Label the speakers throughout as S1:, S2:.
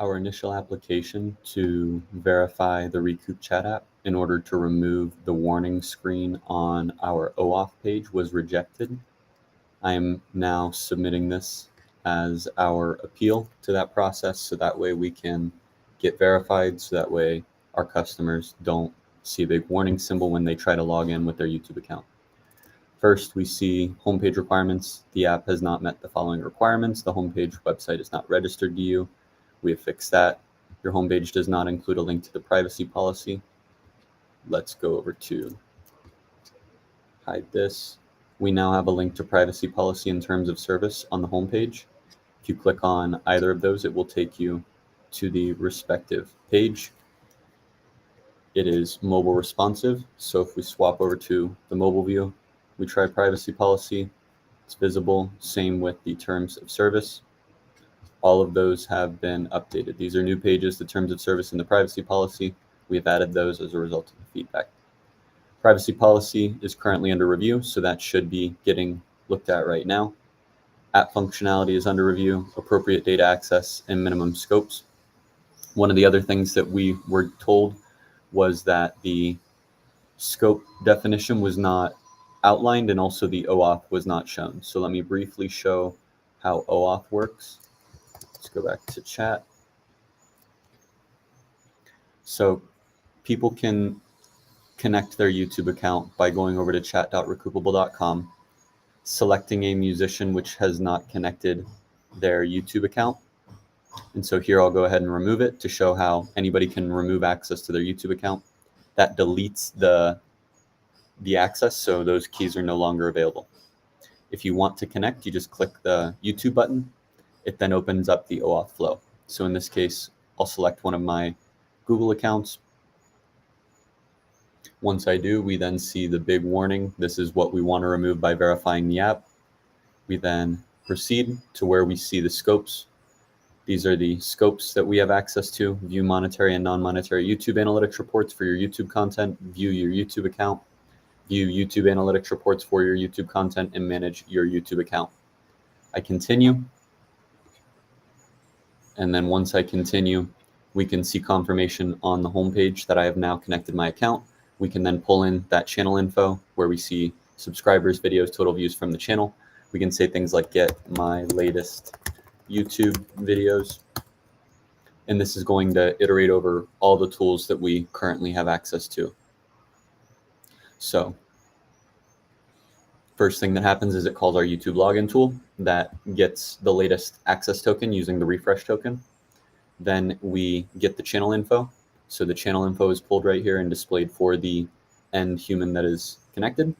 S1: our initial application to verify the Recoup chat app in order to remove the warning screen on our OAuth page was rejected. I am now submitting this as our appeal to that process, so that way we can get verified, so that way our customers don't see a big warning symbol when they try to log in with their YouTube account. First, we see homepage requirements. The app has not met the following requirements. The homepage website is not registered to you. We have fixed that. Your homepage does not include a link to the privacy policy. Let's go over to hide this. We now have a link to privacy policy and terms of service on the homepage. If you click on either of those, it will take you to the respective page. It is mobile responsive. So if we swap over to the mobile view, we try privacy policy, it's visible. Same with the terms of service. All of those have been updated. These are new pages, the terms of service and the privacy policy. We have added those as a result of the feedback. Privacy policy is currently under review, so that should be getting looked at right now. App functionality is under review, appropriate data access, and minimum scopes. One of the other things that we were told was that the scope definition was not outlined and also the OAuth was not shown. So let me briefly show how OAuth works. Let's go back to chat. So people can connect their YouTube account by going over to chat.recoupable.com, selecting a musician which has not connected their YouTube account. And so here I'll go ahead and remove it to show how anybody can remove access to their YouTube account. That deletes the access, so those keys are no longer available. If you want to connect, you just click the YouTube button. It then opens up the OAuth flow. So in this case, I'll select one of my Google accounts. Once I do, we then see the big warning. This is what we want to remove by verifying the app. We then proceed to where we see the scopes. These are the scopes that we have access to. View monetary and non-monetary YouTube analytics reports for your YouTube content. View your YouTube account. View YouTube analytics reports for your YouTube content, and manage your YouTube account. I continue. And then once I continue, we can see confirmation on the homepage that I have now connected my account. We can then pull in that channel info where we see subscribers, videos, total views from the channel. We can say things like get my latest YouTube videos. And this is going to iterate over all the tools that we currently have access to. So first thing that happens is it calls our YouTube login tool that gets the latest access token using the refresh token. Then we get the channel info. So the channel info is pulled right here and displayed for the end human that is connected.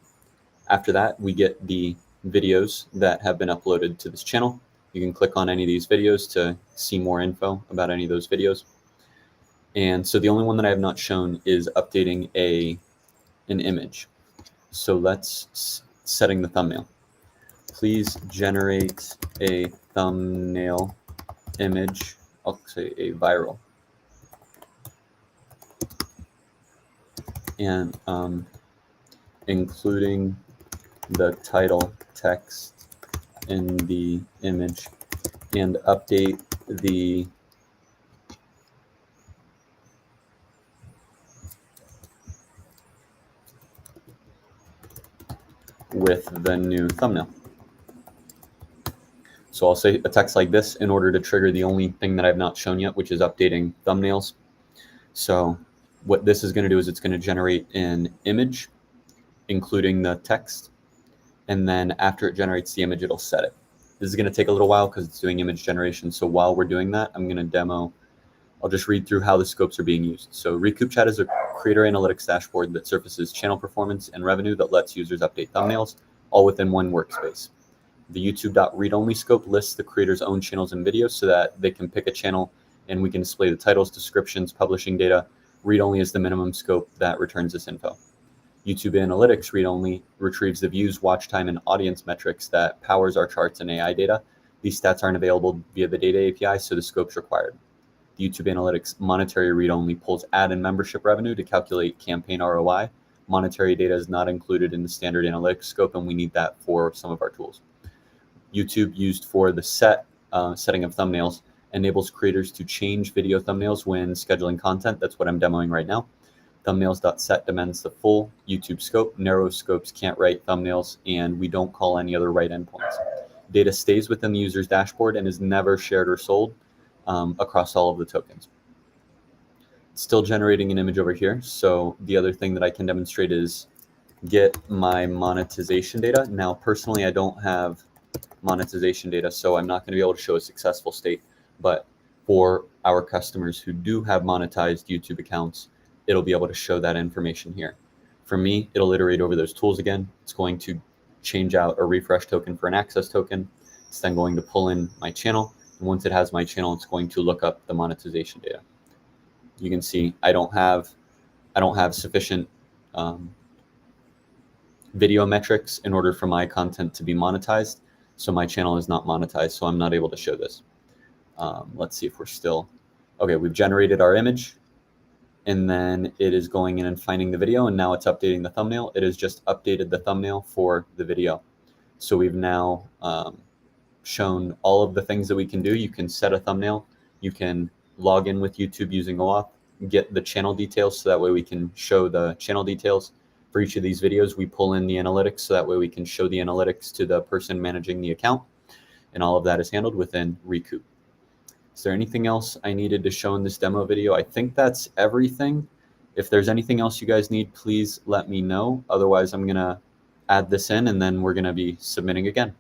S1: After that, we get the videos that have been uploaded to this channel. You can click on any of these videos to see more info about any of those videos. And so the only one that I have not shown is updating an image. So let's setting the thumbnail. Please generate a thumbnail image. I'll say a viral. And including the title text in the image, and update the with the new thumbnail. So I'll say a text like this in order to trigger the only thing that I've not shown yet, which is updating thumbnails. So what this is going to do is it's going to generate an image, including the text. And then after it generates the image, it'll set it. This is going to take a little while because it's doing image generation. So while we're doing that, I'm going to demo. I'll just read through how the scopes are being used. So Recoup Chat is a creator analytics dashboard that surfaces channel performance and revenue that lets users update thumbnails, all within one workspace. The YouTube.read-only scope lists the creator's own channels and videos so that they can pick a channel and we can display the titles, descriptions, publishing data. Read-only is the minimum scope that returns this info. YouTube Analytics read-only retrieves the views, watch time, and audience metrics that powers our charts and AI data. These stats aren't available via the data API, so the scope's required. The YouTube Analytics monetary read-only pulls ad and membership revenue to calculate campaign ROI. Monetary data is not included in the standard analytics scope, and we need that for some of our tools. YouTube used for the setting of thumbnails enables creators to change video thumbnails when scheduling content. That's what I'm demoing right now. Thumbnails.set demands the full YouTube scope. Narrow scopes can't write thumbnails, and we don't call any other write endpoints. Data stays within the user's dashboard and is never shared or sold across all of the tokens. Still generating an image over here. So the other thing that I can demonstrate is get my monetization data. Now, personally, I don't have monetization data, so I'm not going to be able to show a successful state. But for our customers who do have monetized YouTube accounts, it'll be able to show that information here. For me, it'll iterate over those tools again. It's going to change out a refresh token for an access token. It's then going to pull in my channel. And once it has my channel, it's going to look up the monetization data. You can see I don't have sufficient video metrics in order for my content to be monetized. So my channel is not monetized, so I'm not able to show this. Let's see if we're still, okay, we've generated our image, and then it is going in and finding the video, and now it's updating the thumbnail. It has just updated the thumbnail for the video. So we've now shown all of the things that we can do. You can set a thumbnail, you can log in with YouTube using OAuth, get the channel details, so that way we can show the channel details. For each of these videos, we pull in the analytics, so that way we can show the analytics to the person managing the account, and all of that is handled within Recoup. Is there anything else I needed to show in this demo video? I think that's everything. If there's anything else you guys need, please let me know. Otherwise, I'm gonna add this in, and then we're gonna be submitting again.